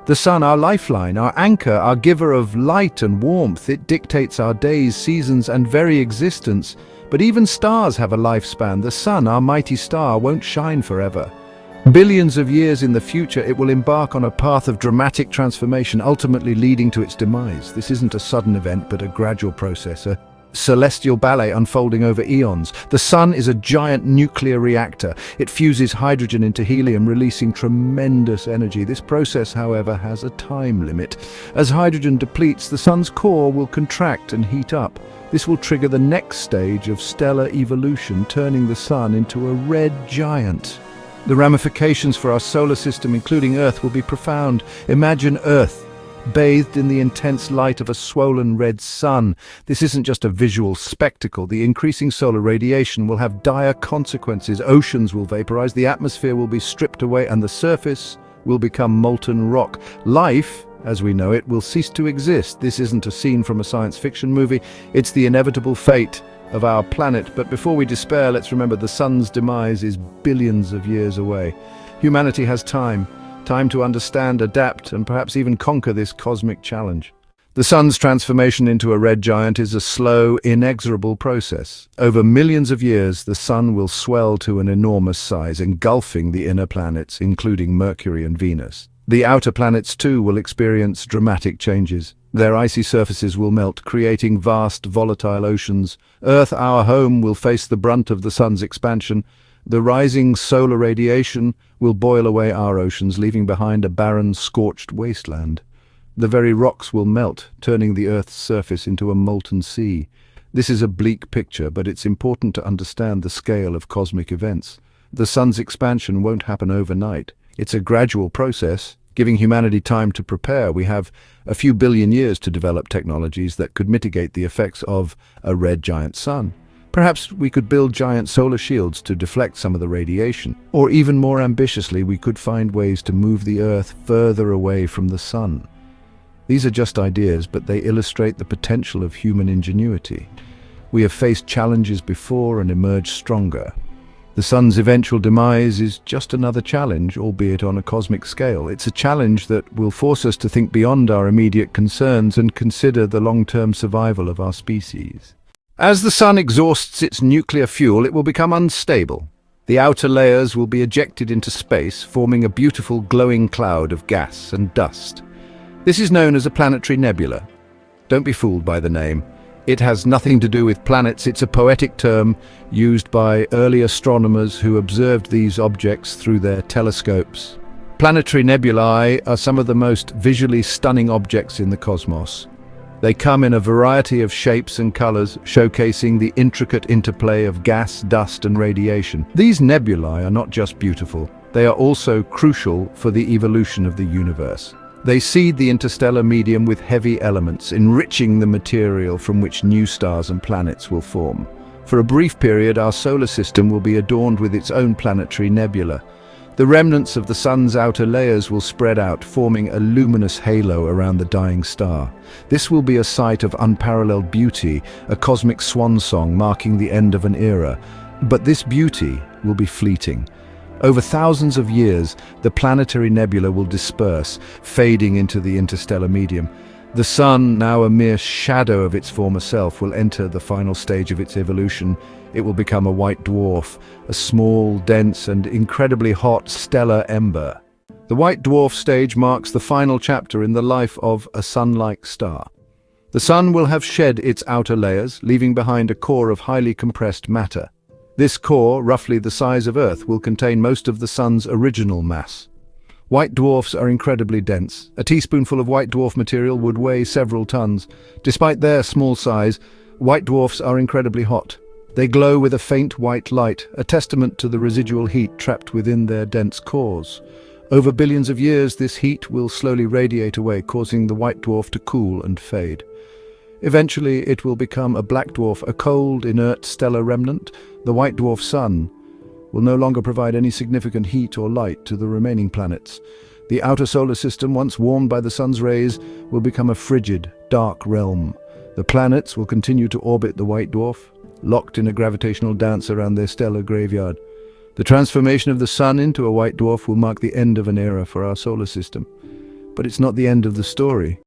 The sun, our lifeline, our anchor, our giver of light and warmth, it dictates our days, seasons, and very existence. But even stars have a lifespan. The sun, our mighty star, won't shine forever. Billions of years in the future, it will embark on a path of dramatic transformation, ultimately leading to its demise. This isn't a sudden event, but a gradual process, a celestial ballet unfolding over eons. The sun is a giant nuclear reactor. It fuses hydrogen into helium, releasing tremendous energy. This process, however, has a time limit. As hydrogen depletes, the sun's core will contract and heat up. This will trigger the next stage of stellar evolution, turning the sun into a red giant. The ramifications for our solar system, including Earth, will be profound. Imagine Earth bathed in the intense light of a swollen red sun. This isn't just a visual spectacle. The increasing solar radiation will have dire consequences. Oceans will vaporize, the atmosphere will be stripped away, and the surface will become molten rock. Life, as we know it, will cease to exist. This isn't a scene from a science fiction movie. It's the inevitable fate of our planet. But before we despair, let's remember the sun's demise is billions of years away. Humanity has time to understand, adapt, and perhaps even conquer this cosmic challenge. The sun's transformation into a red giant is a slow, inexorable process. Over millions of years, the sun will swell to an enormous size, engulfing the inner planets, including Mercury and Venus. The outer planets, too, will experience dramatic changes. Their icy surfaces will melt, creating vast, volatile oceans. Earth, our home, will face the brunt of the sun's expansion. The rising solar radiation will boil away our oceans, leaving behind a barren, scorched wasteland. The very rocks will melt, turning the Earth's surface into a molten sea. This is a bleak picture, but it's important to understand the scale of cosmic events. The sun's expansion won't happen overnight. It's a gradual process, giving humanity time to prepare. We have a few billion years to develop technologies that could mitigate the effects of a red giant sun. Perhaps we could build giant solar shields to deflect some of the radiation. Or even more ambitiously, we could find ways to move the Earth further away from the sun. These are just ideas, but they illustrate the potential of human ingenuity. We have faced challenges before and emerged stronger. The sun's eventual demise is just another challenge, albeit on a cosmic scale. It's a challenge that will force us to think beyond our immediate concerns and consider the long-term survival of our species. As the sun exhausts its nuclear fuel, it will become unstable. The outer layers will be ejected into space, forming a beautiful glowing cloud of gas and dust. This is known as a planetary nebula. Don't be fooled by the name. It has nothing to do with planets. It's a poetic term used by early astronomers who observed these objects through their telescopes. Planetary nebulae are some of the most visually stunning objects in the cosmos. They come in a variety of shapes and colors, showcasing the intricate interplay of gas, dust, and radiation. These nebulae are not just beautiful, they are also crucial for the evolution of the universe. They seed the interstellar medium with heavy elements, enriching the material from which new stars and planets will form. For a brief period, our solar system will be adorned with its own planetary nebula. The remnants of the sun's outer layers will spread out, forming a luminous halo around the dying star. This will be a sight of unparalleled beauty, a cosmic swan song marking the end of an era. But this beauty will be fleeting. Over thousands of years, the planetary nebula will disperse, fading into the interstellar medium. The sun, now a mere shadow of its former self, will enter the final stage of its evolution. It will become a white dwarf, a small, dense, and incredibly hot stellar ember. The white dwarf stage marks the final chapter in the life of a sun-like star. The sun will have shed its outer layers, leaving behind a core of highly compressed matter. This core, roughly the size of Earth, will contain most of the sun's original mass. White dwarfs are incredibly dense. A teaspoonful of white dwarf material would weigh several tons. Despite their small size, white dwarfs are incredibly hot. They glow with a faint white light, a testament to the residual heat trapped within their dense cores. Over billions of years, this heat will slowly radiate away, causing the white dwarf to cool and fade. Eventually, it will become a black dwarf, a cold, inert stellar remnant. The white dwarf sun will no longer provide any significant heat or light to the remaining planets. The outer solar system, once warmed by the sun's rays, will become a frigid, dark realm. The planets will continue to orbit the white dwarf, locked in a gravitational dance around their stellar graveyard. The transformation of the sun into a white dwarf will mark the end of an era for our solar system. But it's not the end of the story.